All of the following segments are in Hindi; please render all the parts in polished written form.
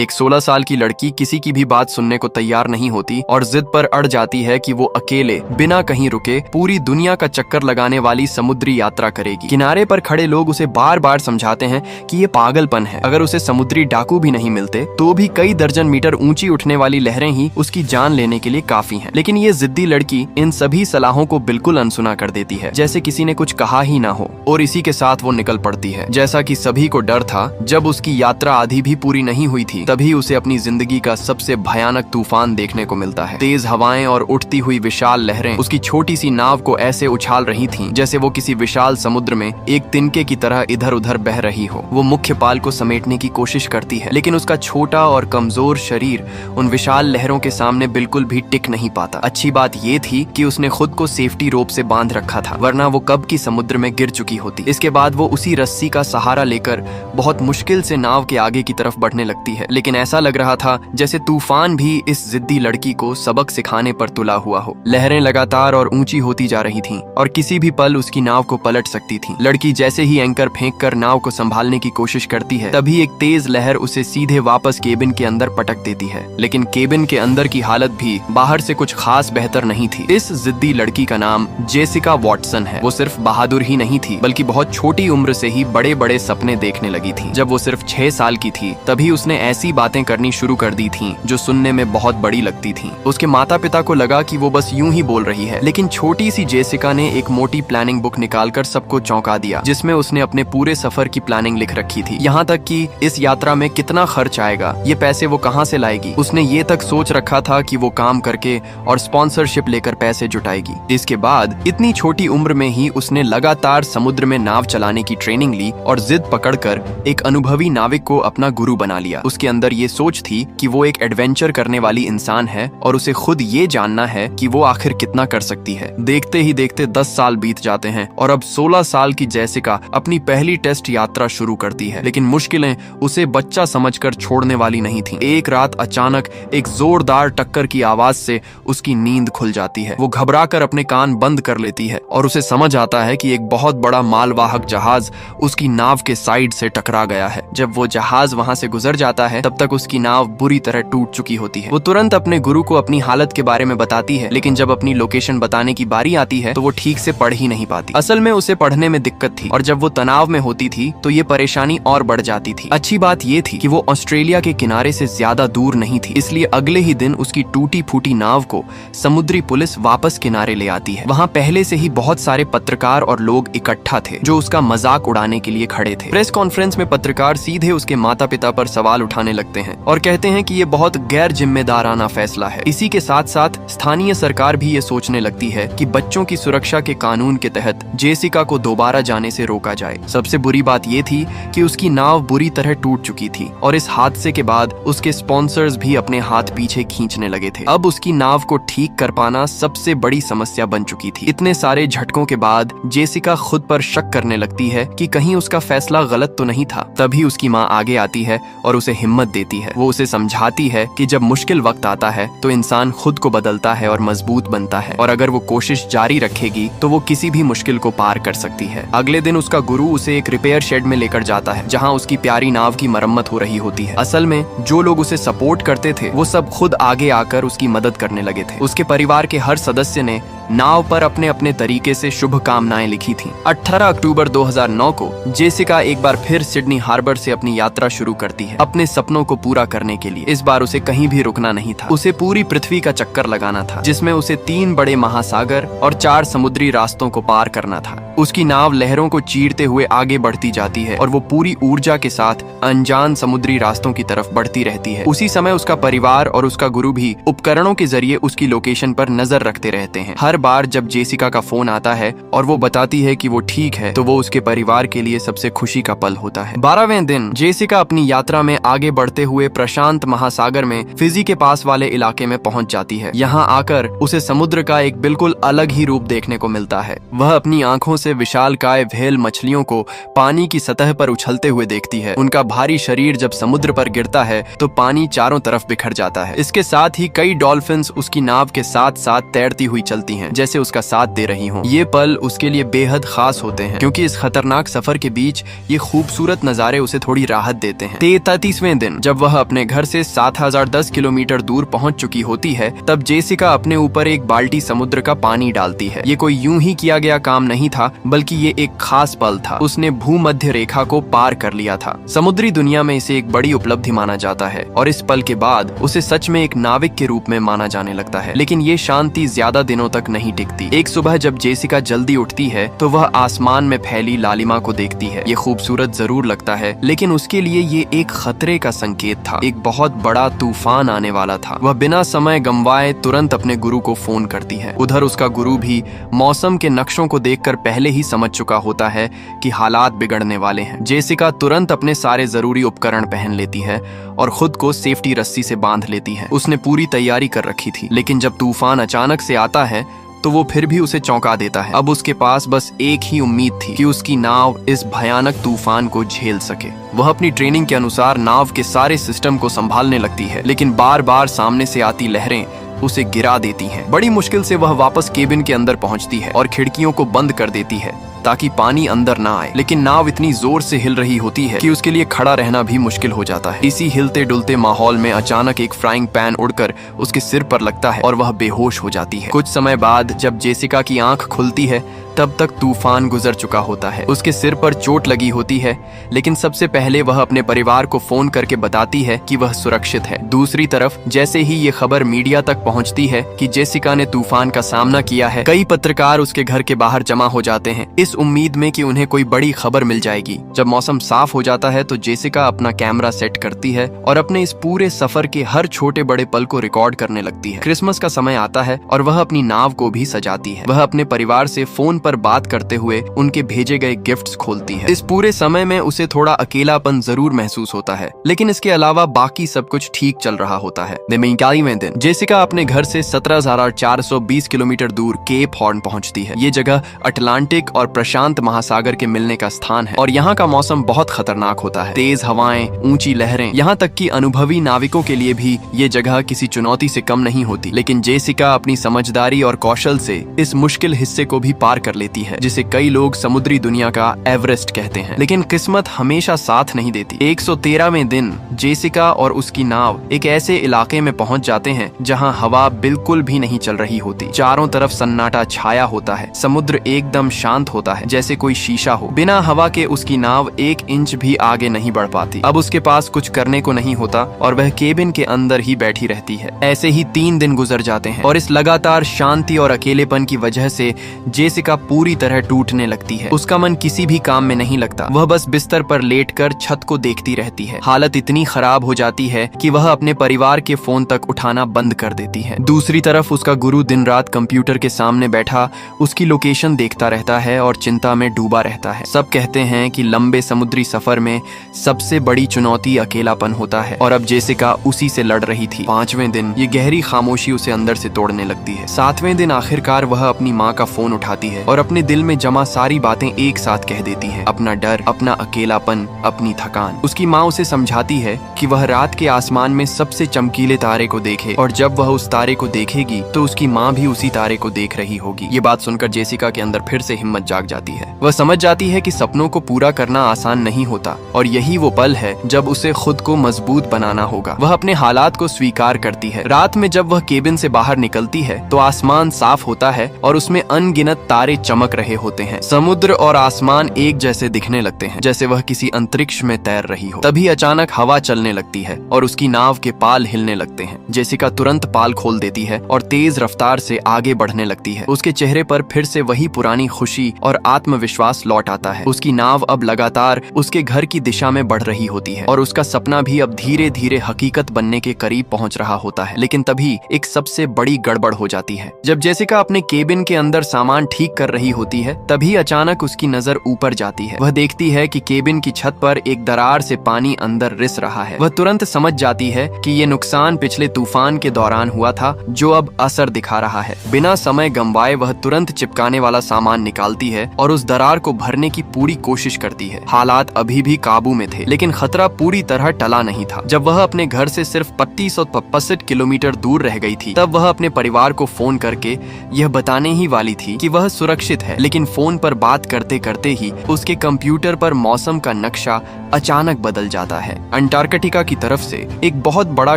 एक 16 साल की लड़की किसी की भी बात सुनने को तैयार नहीं होती और जिद पर अड़ जाती है कि वो अकेले बिना कहीं रुके पूरी दुनिया का चक्कर लगाने वाली समुद्री यात्रा करेगी। किनारे पर खड़े लोग उसे बार बार समझाते हैं कि ये पागलपन है। अगर उसे समुद्री डाकू भी नहीं मिलते तो भी कई दर्जन मीटर ऊंची उठने वाली लहरें ही उसकी जान लेने के लिए काफी हैं। लेकिन ये जिद्दी लड़की इन सभी सलाहों को बिल्कुल अनसुना कर देती है, जैसे किसी ने कुछ कहा ही ना हो, और इसी के साथ वो निकल पड़ती है। जैसा कि सभी को डर था, जब उसकी यात्रा आधी भी पूरी नहीं हुई थी तभी उसे अपनी जिंदगी का सबसे भयानक तूफान देखने को मिलता है। तेज हवाएं और उठती हुई विशाल लहरें उसकी छोटी सी नाव को ऐसे उछाल रही थीं जैसे वो किसी विशाल समुद्र में एक तिनके की तरह इधर उधर बह रही हो। वो मुख्य पाल को समेटने की कोशिश करती है, लेकिन उसका छोटा और कमजोर शरीर उन विशाल लहरों के सामने बिल्कुल भी टिक नहीं पाता। अच्छी बात ये थी कि उसने खुद को सेफ्टी रोप से बांध रखा था, वरना वो कब की समुद्र में गिर चुकी होती। इसके बाद वो उसी रस्सी का सहारा लेकर बहुत मुश्किल से नाव के आगे की तरफ बढ़ने लगती है, लेकिन ऐसा लग रहा था जैसे तूफान भी इस जिद्दी लड़की को सबक सिखाने पर तुला हुआ हो। लहरें लगातार और ऊंची होती जा रही थीं और किसी भी पल उसकी नाव को पलट सकती थी। लड़की जैसे ही एंकर फेंककर नाव को संभालने की कोशिश करती है, तभी एक तेज लहर उसे सीधे वापस केबिन के अंदर पटक देती है। लेकिन केबिन के अंदर की हालत भी बाहर से कुछ खास बेहतर नहीं थी। इस जिद्दी लड़की का नाम जेसिका वॉटसन है। वो सिर्फ बहादुर ही नहीं थी, बल्कि बहुत छोटी उम्र से ही बड़े बड़े सपने देखने लगी थी। जब वो सिर्फ 6 साल की थी तभी उसने ऐसी बातें करनी शुरू कर दी थीं जो सुनने में बहुत बड़ी लगती थीं। उसके माता पिता को लगा कि वो बस यूं ही बोल रही है, लेकिन छोटी सी जेसिका ने एक मोटी प्लानिंग बुक निकालकर सबको चौंका दिया, जिसमें उसने अपने पूरे सफर की प्लानिंग लिख रखी थी। यहाँ तक कि इस यात्रा में कितना खर्च आएगा, ये पैसे वो कहाँ से लाएगी। उसने ये तक सोच रखा था कि वो काम करके और स्पॉन्सरशिप लेकर पैसे जुटाएगी। इसके बाद इतनी छोटी उम्र में ही उसने लगातार समुद्र में नाव चलाने की ट्रेनिंग ली और जिद पकड़कर एक अनुभवी नाविक को अपना गुरु बना लिया। उसके अंदर ये सोच थी कि वो एक एडवेंचर करने वाली इंसान है और उसे खुद ये जानना है कि वो आखिर कितना कर सकती है। देखते ही देखते 10 साल बीत जाते हैं और अब 16 साल की जेसिका अपनी पहली टेस्ट यात्रा शुरू करती है, लेकिन मुश्किलें उसे बच्चा समझकर छोड़ने वाली नहीं थीं। एक रात अचानक एक जोरदार टक्कर की आवाज से उसकी नींद खुल जाती है। वो घबराकर अपने कान बंद कर लेती है और उसे समझ आता है कि एक बहुत बड़ा मालवाहक जहाज उसकी नाव के साइड से टकरा गया है। जब वो जहाज वहां से गुजर जाता है तब तक उसकी नाव बुरी तरह टूट चुकी होती है। वो तुरंत अपने गुरु को अपनी हालत के बारे में बताती है, लेकिन जब अपनी लोकेशन बताने की बारी आती है तो वो ठीक से पढ़ ही नहीं पाती। असल में उसे पढ़ने में दिक्कत थी और जब वो तनाव में होती थी तो ये परेशानी और बढ़ जाती थी। अच्छी बात ये थी कि वो ऑस्ट्रेलिया के किनारे से ज्यादा दूर नहीं थी, इसलिए अगले ही दिन उसकी टूटी फूटी नाव को समुद्री पुलिस वापस किनारे ले आती है। वहाँ पहले से ही बहुत सारे पत्रकार और लोग इकट्ठा थे जो उसका मजाक उड़ाने के लिए खड़े थे। प्रेस कॉन्फ्रेंस में पत्रकार सीधे उसके माता पिता पर सवाल उठाने लगते हैं और कहते हैं कि ये बहुत गैर जिम्मेदाराना फैसला है। इसी के साथ साथ स्थानीय सरकार भी ये सोचने लगती है कि बच्चों की सुरक्षा के कानून के तहत जेसिका को दोबारा जाने से रोका जाए। सबसे बुरी बात ये थी कि उसकी नाव बुरी तरह टूट चुकी थी और इस हादसे के बाद उसके स्पॉन्सर्स भी अपने हाथ पीछे खींचने लगे थे। अब उसकी नाव को ठीक कर पाना सबसे बड़ी समस्या बन चुकी थी। इतने सारे झटकों के बाद जेसिका खुद पर शक करने लगती है कि कहीं उसका फैसला गलत तो नहीं था। तभी उसकी माँ आगे आती है और उसे हिम्मत देती है। वो उसे समझाती है कि जब मुश्किल वक्त आता है तो इंसान खुद को बदलता है और मजबूत बनता है, और अगर वो कोशिश जारी रखेगी तो वो किसी भी मुश्किल को पार कर सकती है। अगले दिन उसका गुरु उसे एक रिपेयर शेड में लेकर जाता है जहाँ उसकी प्यारी नाव की मरम्मत हो रही होती है। असल में जो लोग उसे सपोर्ट करते थे वो सब खुद आगे आकर उसकी मदद करने लगे थे। उसके परिवार के हर सदस्य ने नाव पर अपने अपने तरीके से शुभकामनाएं लिखी थीं। 18 अक्टूबर 2009 को जेसिका एक बार फिर सिडनी हार्बर से अपनी यात्रा शुरू करती है, अपने सपनों को पूरा करने के लिए। इस बार उसे कहीं भी रुकना नहीं था। उसे पूरी पृथ्वी का चक्कर लगाना था, जिसमें उसे 3 बड़े महासागर और 4 समुद्री रास्तों को पार करना था। उसकी नाव लहरों को चीरते हुए आगे बढ़ती जाती है और वो पूरी ऊर्जा के साथ अनजान समुद्री रास्तों की तरफ बढ़ती रहती है। उसी समय उसका परिवार और उसका गुरु भी उपकरणों के जरिए उसकी लोकेशन पर नजर रखते रहते हैं। हर बार जब जेसिका का फोन आता है और वो बताती है कि वो ठीक है, तो वो उसके परिवार के लिए सबसे खुशी का पल होता है। 12वें दिन जेसिका अपनी यात्रा में आगे बढ़ते हुए प्रशांत महासागर में फिजी के पास वाले इलाके में पहुंच जाती है। यहाँ आकर उसे समुद्र का एक बिल्कुल अलग ही रूप देखने को मिलता है। वह अपनी आंखों से विशालकाय व्हेल मछलियों को पानी की सतह पर उछलते हुए देखती है। उनका भारी शरीर जब समुद्र पर गिरता है तो पानी चारों तरफ बिखर जाता है। इसके साथ ही कई डॉल्फिन्स उसकी नाव के साथ साथ तैरती हुई चलती हैं, जैसे उसका साथ दे रही हों। ये पल उसके लिए बेहद खास होते हैं, क्योंकि इस खतरनाक सफर के बीच ये खूबसूरत नजारे उसे थोड़ी राहत देते हैं। 33वें दिन दिन जब वह अपने घर से 7010 किलोमीटर दूर पहुंच चुकी होती है, तब जेसिका अपने ऊपर एक बाल्टी समुद्र का पानी डालती है। ये कोई यूं ही किया गया काम नहीं था, बल्कि ये एक खास पल था। उसने भूमध्य रेखा को पार कर लिया था। समुद्री दुनिया में इसे एक बड़ी उपलब्धि माना जाता है और इस पल के बाद उसे सच में एक नाविक के रूप में माना जाने लगता है। लेकिन ये शांति ज्यादा दिनों तक नहीं टिकती। एक सुबह जब जेसिका जल्दी उठती है तो वह आसमान में फैली लालिमा को देखती है। ये खूबसूरत जरूर लगता है, लेकिन उसके लिए ये एक खतरे का संकेत था। एक बहुत बड़ा तूफान आने वाला था। वह बिना समय गंवाए तुरंत अपने गुरु को फोन करती है। उधर उसका गुरु भी मौसम के नक्शों को देखकर पहले ही समझ चुका होता है कि हालात बिगड़ने वाले हैं। जेसिका तुरंत अपने सारे जरूरी उपकरण पहन लेती है और खुद को सेफ्टी रस्सी से बांध लेती है। उसने पूरी तैयारी कर रखी थी, लेकिन जब तूफान अचानक से आता है तो वो फिर भी उसे चौंका देता है। अब उसके पास बस एक ही उम्मीद थी कि उसकी नाव इस भयानक तूफान को झेल सके। वह अपनी ट्रेनिंग के अनुसार नाव के सारे सिस्टम को संभालने लगती है, लेकिन बार बार सामने से आती लहरें उसे गिरा देती हैं। बड़ी मुश्किल से वह वापस केबिन के अंदर पहुंचती है और खिड़कियों को बंद कर देती है ताकि पानी अंदर ना आए। लेकिन नाव इतनी जोर से हिल रही होती है कि उसके लिए खड़ा रहना भी मुश्किल हो जाता है। इसी हिलते डुलते माहौल में अचानक एक फ्राइंग पैन उड़कर उसके सिर पर लगता है और वह बेहोश हो जाती है। कुछ समय बाद जब जेसिका की आंख खुलती है तब तक तूफान गुजर चुका होता है। उसके सिर पर चोट लगी होती है, लेकिन सबसे पहले वह अपने परिवार को फोन करके बताती है कि वह सुरक्षित है। दूसरी तरफ जैसे ही ये खबर मीडिया तक पहुंचती है कि जेसिका ने तूफान का सामना किया है, कई पत्रकार उसके घर के बाहर जमा हो जाते हैं, इस उम्मीद में कि उन्हें कोई बड़ी खबर मिल जाएगी। जब मौसम साफ हो जाता है तो जेसिका अपना कैमरा सेट करती है और अपने इस पूरे सफर के हर छोटे बड़े पल को रिकॉर्ड करने लगती है। क्रिसमस का समय आता है और वह अपनी नाव को भी सजाती है। वह अपने परिवार से फोन पर बात करते हुए उनके भेजे गए गिफ्ट्स खोलती है। इस पूरे समय में उसे थोड़ा अकेलापन जरूर महसूस होता है, लेकिन इसके अलावा बाकी सब कुछ ठीक चल रहा होता है। दिन जेसिका अपने घर से 17,420 किलोमीटर दूर केप हॉर्न पहुंचती है। ये जगह अटलांटिक और प्रशांत महासागर के मिलने का स्थान है और यहाँ का मौसम बहुत खतरनाक होता है। तेज हवाएं, ऊंची लहरें, यहाँ तक कि अनुभवी नाविकों के लिए भी ये जगह किसी चुनौती से कम नहीं होती। लेकिन जेसिका अपनी समझदारी और कौशल से इस मुश्किल हिस्से को भी पार कर लेती है, जिसे कई लोग समुद्री दुनिया का एवरेस्ट कहते हैं। लेकिन किस्मत हमेशा साथ नहीं देती। 113वें दिन जेसिका और उसकी नाव एक ऐसे इलाके में पहुंच जाते हैं जहां हवा बिल्कुल भी नहीं चल रही होती। चारों तरफ सन्नाटा छाया होता है। समुद्र एकदम शांत होता है, जैसे कोई शीशा हो। बिना हवा के उसकी नाव 1 इंच भी आगे नहीं बढ़ पाती। अब उसके पास कुछ करने को नहीं होता और वह केबिन के अंदर ही बैठी रहती है। ऐसे ही 3 दिन गुजर जाते हैं और इस लगातार शांति और अकेलेपन की वजह से जेसिका पूरी तरह टूटने लगती है। उसका मन किसी भी काम में नहीं लगता। वह बस बिस्तर पर लेटकर छत को देखती रहती है। हालत इतनी खराब हो जाती है कि वह अपने परिवार के फोन तक उठाना बंद कर देती है। दूसरी तरफ उसका गुरु दिन रात कंप्यूटर के सामने बैठा उसकी लोकेशन देखता रहता है और चिंता में डूबा रहता है। सब कहते हैं कि लंबे समुद्री सफर में सबसे बड़ी चुनौती अकेलापन होता है और अब जेसिका उसी से लड़ रही थी। 5वें दिन ये गहरी खामोशी उसे अंदर से तोड़ने लगती है। 7वें दिन आखिरकार वह अपनी माँ का फोन उठाती है और अपने दिल में जमा सारी बातें एक साथ कह देती है। अपना डर, अपना अकेलापन, अपनी थकान। उसकी माँ उसे समझाती है कि वह रात के आसमान में सबसे चमकीले तारे को देखे और जब वह उस तारे को देखेगी तो उसकी माँ भी उसी तारे को देख रही होगी। ये बात सुनकर जेसिका के अंदर फिर से हिम्मत जाग जाती है। वह समझ जाती है कि सपनों को पूरा करना आसान नहीं होता और यही वो पल है जब उसे खुद को मजबूत बनाना होगा। वह अपने हालात को स्वीकार करती है। रात में जब वह केबिन से बाहर निकलती है तो आसमान साफ होता है और उसमें अनगिनत तारे चमक रहे होते हैं। समुद्र और आसमान एक जैसे दिखने लगते हैं, जैसे वह किसी अंतरिक्ष में तैर रही हो। तभी अचानक हवा चलने लगती है और उसकी नाव के पाल हिलने लगते हैं। जेसिका तुरंत पाल खोल देती है और तेज रफ्तार से आगे बढ़ने लगती है। उसके चेहरे पर फिर से वही पुरानी खुशी और आत्मविश्वास लौट आता है। उसकी नाव अब लगातार उसके घर की दिशा में बढ़ रही होती है और उसका सपना भी अब धीरे धीरे हकीकत बनने के करीब पहुंच रहा होता है। लेकिन तभी एक सबसे बड़ी गड़बड़ हो जाती है। जब जेसिका अपने केबिन के अंदर सामान ठीक कर रही होती है तभी अचानक उसकी नजर ऊपर जाती है। वह देखती है कि केबिन की छत पर एक दरार से पानी अंदर रिस रहा है। वह तुरंत समझ जाती है कि ये नुकसान पिछले तूफान के दौरान हुआ था जो अब असर दिखा रहा है। बिना समय गंवाए वह तुरंत चिपकाने वाला सामान निकालती है और उस दरार को भरने की पूरी कोशिश करती है। हालात अभी भी काबू में थे, लेकिन खतरा पूरी तरह टला नहीं था। जब वह अपने घर से सिर्फ 3565 किलोमीटर दूर रह गई थी तब वह अपने परिवार को फोन करके यह बताने ही वाली थी कि वह सुरक्षित सुरक्षित है। लेकिन फोन पर बात करते करते ही उसके कंप्यूटर पर मौसम का नक्शा अचानक बदल जाता है। अंटार्कटिका की तरफ से एक बहुत बड़ा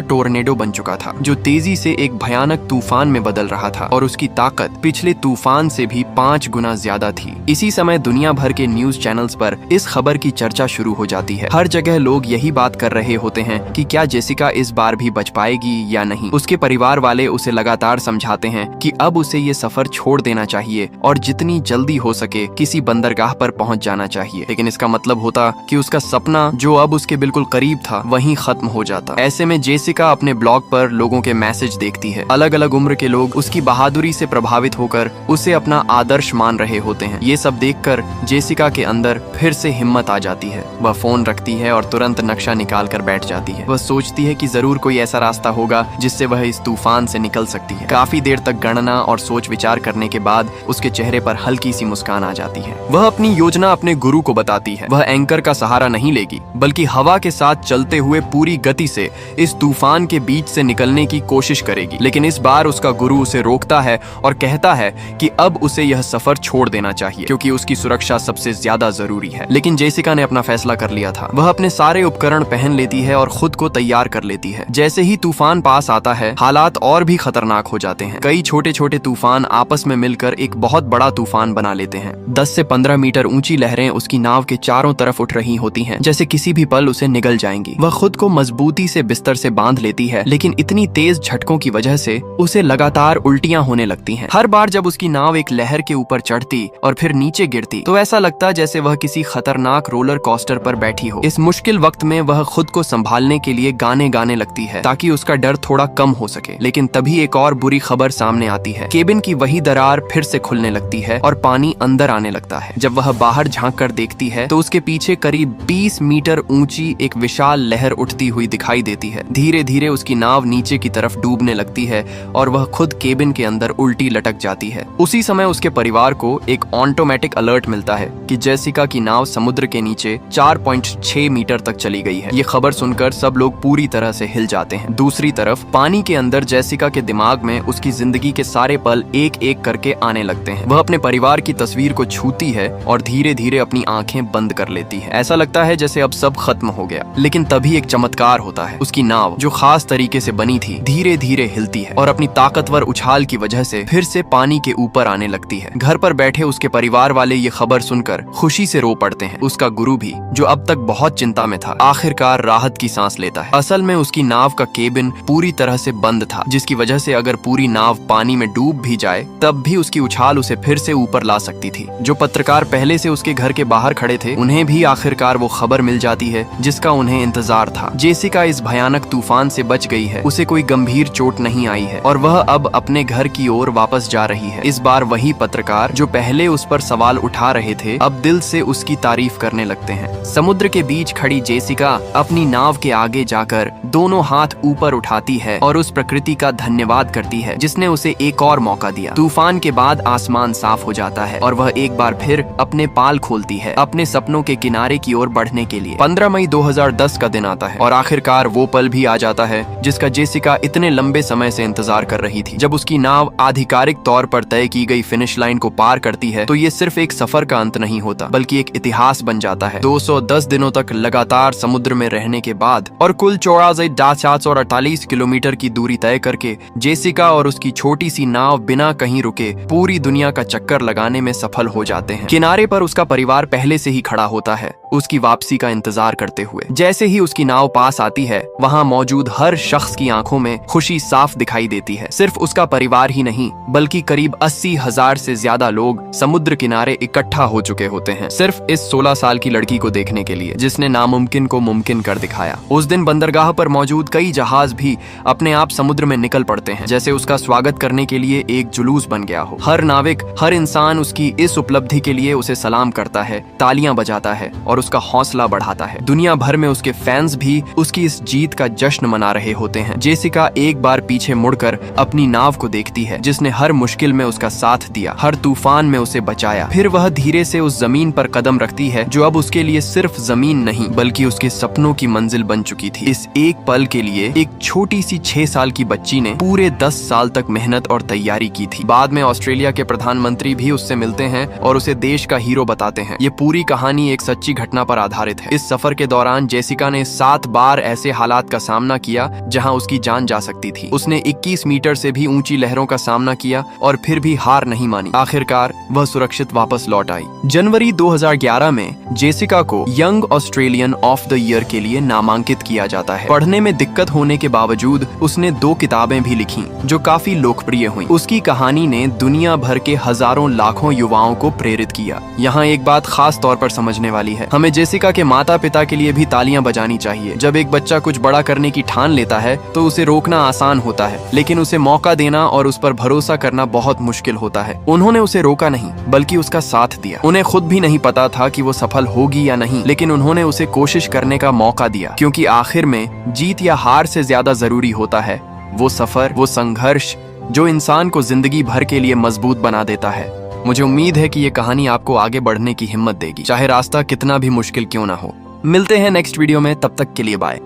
टोर्नेडो बन चुका था, जो तेजी से एक भयानक तूफान में बदल रहा था और उसकी ताकत पिछले तूफान से भी 5 गुना ज्यादा थी। इसी समय दुनिया भर के न्यूज चैनल्स पर इस खबर की चर्चा शुरू हो जाती है। हर जगह लोग यही बात कर रहे होते हैं कि क्या जेसिका इस बार भी बच पाएगी या नहीं। उसके परिवार वाले उसे लगातार समझाते हैं कि अब उसे ये सफर छोड़ देना चाहिए और जितनी जल्दी हो सके किसी बंदरगाह पर पहुंच जाना चाहिए। लेकिन इसका मतलब होता कि उसका सपना जो अब उसके बिल्कुल करीब था वहीं खत्म हो जाता। ऐसे में जेसिका अपने ब्लॉग पर लोगों के मैसेज देखती है। अलग अलग उम्र के लोग उसकी बहादुरी से प्रभावित होकर उसे अपना आदर्श मान रहे होते हैं। ये सब देखकर जेसिका के अंदर फिर से हिम्मत आ जाती है। वह फोन रखती है और तुरंत नक्शा निकाल कर बैठ जाती है। वह सोचती है कि जरूर कोई ऐसा रास्ता होगा जिससे वह इस तूफान से निकल सकती है। काफी देर तक गणना और सोच विचार करने के बाद उसके चेहरे पर हल्की सी मुस्कान आ जाती है। वह अपनी योजना अपने गुरु को बताती है। वह एंकर का सहारा नहीं लेगी, बल्कि हवा के साथ चलते हुए पूरी गति से इस तूफान के बीच से निकलने की कोशिश करेगी। लेकिन इस बार उसका गुरु उसे रोकता है और कहता है कि अब उसे यह सफर छोड़ देना चाहिए, क्योंकि उसकी सुरक्षा सबसे ज्यादा जरूरी है। लेकिन जेसिका ने अपना फैसला कर लिया था। वह अपने सारे उपकरण पहन लेती है और खुद को तैयार कर लेती है। जैसे ही तूफान पास आता है, हालात और भी खतरनाक हो जाते हैं। कई छोटे छोटे तूफान आपस में मिलकर एक बहुत बड़ा तूफान बना लेते हैं। 10 से 15 मीटर ऊंची लहरें उसकी नाव के चारों तरफ उठ रही होती हैं, जैसे किसी भी पल उसे निगल जाएंगी। वह खुद को मजबूती से बिस्तर से बांध लेती है, लेकिन इतनी तेज झटकों की वजह से उसे लगातार उल्टियां होने लगती हैं। हर बार जब उसकी नाव एक लहर के ऊपर चढ़ती और फिर नीचे गिरती, तो ऐसा लगता जैसे वह किसी खतरनाक रोलर कोस्टर पर बैठी हो। इस मुश्किल वक्त में वह खुद को संभालने के लिए गाने गाने लगती है ताकि उसका डर थोड़ा कम हो सके। लेकिन तभी एक और बुरी खबर सामने आती है। केबिन की वही दरार फिर से खुलने लगती है और पानी अंदर आने लगता है। जब वह बाहर झांक कर देखती है तो उसके पीछे करीब 20 मीटर ऊंची एक विशाल लहर उठती हुई दिखाई देती है। धीरे धीरे उसकी नाव नीचे की तरफ डूबने लगती है और वह खुद केबिन के अंदर उल्टी लटक जाती है। उसी समय उसके परिवार को एक ऑटोमेटिक अलर्ट मिलता है कि जेसिका की नाव समुद्र के नीचे 4.6 मीटर तक चली गई है। ये खबर सुनकर सब लोग पूरी तरह से हिल जाते हैं। दूसरी तरफ पानी के अंदर जेसिका के दिमाग में उसकी जिंदगी के सारे पल एक एक करके आने लगते हैं। वह अपने परिवार की तस्वीर को छूती है और धीरे धीरे अपनी आंखें बंद कर लेती है। ऐसा लगता है जैसे अब सब खत्म हो गया। लेकिन तभी एक चमत्कार होता है। उसकी नाव, जो खास तरीके से बनी थी, धीरे धीरे हिलती है और अपनी ताकतवर उछाल की वजह से फिर से पानी के ऊपर आने लगती है। घर पर बैठे उसके परिवार वाले ये खबर सुनकर खुशी से रो पड़ते हैं। उसका गुरु भी, जो अब तक बहुत चिंता में था, आखिरकार राहत की सांस लेता है। असल में उसकी नाव का केबिन पूरी तरह से बंद था, जिसकी वजह से अगर पूरी नाव पानी में डूब भी जाए तब भी उसकी उछाल उसे फिर से ऊपर ला सकती थी। जो पत्रकार पहले से उसके घर के बाहर खड़े थे, उन्हें भी आखिरकार वो खबर मिल जाती है जिसका उन्हें इंतजार था। जेसिका इस भयानक तूफान से बच गई है। उसे कोई गंभीर चोट नहीं आई है और वह अब अपने घर की ओर वापस जा रही है। इस बार वही पत्रकार जो पहले उस पर सवाल उठा रहे थे, अब दिल से उसकी तारीफ करने लगते हैं। समुद्र के बीच खड़ी जेसिका अपनी नाव के आगे जाकर दोनों हाथ ऊपर उठाती है और उस प्रकृति का धन्यवाद करती है जिसने उसे एक और मौका दिया। तूफान के बाद आसमान साफ हो जाता है और वह एक बार फिर अपने पाल खोलती है अपने सपनों के किनारे की ओर बढ़ने के लिए। 15 मई 2010 का दिन आता है और आखिरकार वो पल भी आ जाता है जिसका जेसिका इतने लंबे समय से इंतजार कर रही थी। जब उसकी नाव आधिकारिक तौर पर तय की गई फिनिश लाइन को पार करती है तो ये सिर्फ एक सफर का अंत नहीं होता, बल्कि एक इतिहास बन जाता है। 210 दिनों तक लगातार समुद्र में रहने के बाद और कुल 448 किलोमीटर की दूरी तय करके जेसिका और उसकी छोटी सी नाव बिना कहीं रुके पूरी दुनिया का चक्कर लगाने में सफल हो जाते हैं। किनारे पर उसका परिवार पहले से ही खड़ा होता है, उसकी वापसी का इंतजार करते हुए। जैसे ही उसकी नाव पास आती है, वहाँ मौजूद हर शख्स की आंखों में खुशी साफ दिखाई देती है। सिर्फ उसका परिवार ही नहीं, बल्कि करीब 80,000 से ज्यादा लोग समुद्र किनारे इकट्ठा हो चुके होते हैं, सिर्फ इस 16 साल की लड़की को देखने के लिए, जिसने नामुमकिन को मुमकिन कर दिखाया। उस दिन बंदरगाह पर मौजूद कई जहाज भी अपने आप समुद्र में निकल पड़ते हैं, जैसे उसका स्वागत करने के लिए एक जुलूस बन गया हो। हर नाविक, हर इंसान उसकी इस उपलब्धि के लिए उसे सलाम करता है, तालियां बजाता है और उसका हौसला बढ़ाता है। दुनिया भर में उसके फैंस भी उसकी इस जीत का जश्न मना रहे होते हैं। जेसिका एक बार पीछे मुड़कर अपनी नाव को देखती है, जिसने हर मुश्किल में उसका साथ दिया, हर तूफान में उसे बचाया। फिर वह धीरे से उस जमीन पर कदम रखती है जो अब उसके लिए सिर्फ जमीन नहीं बल्कि उसके सपनों की मंजिल बन चुकी थी। इस एक पल के लिए एक छोटी सी 6 साल की बच्ची ने पूरे 10 साल तक मेहनत और तैयारी की थी। बाद में ऑस्ट्रेलिया के प्रधानमंत्री भी उससे मिलते हैं और उसे देश का हीरो बताते हैं। ये पूरी कहानी एक सच्ची घटना पर आधारित है। इस सफर के दौरान जेसिका ने 7 बार ऐसे हालात का सामना किया जहां उसकी जान जा सकती थी। उसने 21 मीटर से भी ऊंची लहरों का सामना किया और फिर भी हार नहीं मानी। आखिरकार वह सुरक्षित वापस लौट आई। जनवरी 2011 में जेसिका को young Australian of the year के लिए नामांकित किया जाता है। पढ़ने में दिक्कत होने के बावजूद उसने 2 किताबें भी लिखी जो काफी लोकप्रिय हुई। उसकी कहानी ने दुनिया भर के हजारों लाखों युवाओं को प्रेरित किया। यहाँ एक बात खास तौर पर समझने वाली है, हमें जेसिका के माता पिता के लिए भी तालियां बजानी चाहिए। जब एक बच्चा कुछ बड़ा करने की ठान लेता है तो उसे रोकना आसान होता है, लेकिन उसे मौका देना और उस पर भरोसा करना बहुत मुश्किल होता है। उन्होंने उसे रोका नहीं बल्कि उसका साथ दिया। उन्हें खुद भी नहीं पता था कि वो सफल होगी या नहीं, लेकिन उन्होंने उसे कोशिश करने का मौका दिया, क्योंकि आखिर में जीत या हार से ज्यादा जरूरी होता है वो सफर, वो संघर्ष जो इंसान को जिंदगी भर के लिए मजबूत बना देता है। मुझे उम्मीद है कि ये कहानी आपको आगे बढ़ने की हिम्मत देगी, चाहे रास्ता कितना भी मुश्किल क्यों ना हो। मिलते हैं नेक्स्ट वीडियो में, तब तक के लिए बाय।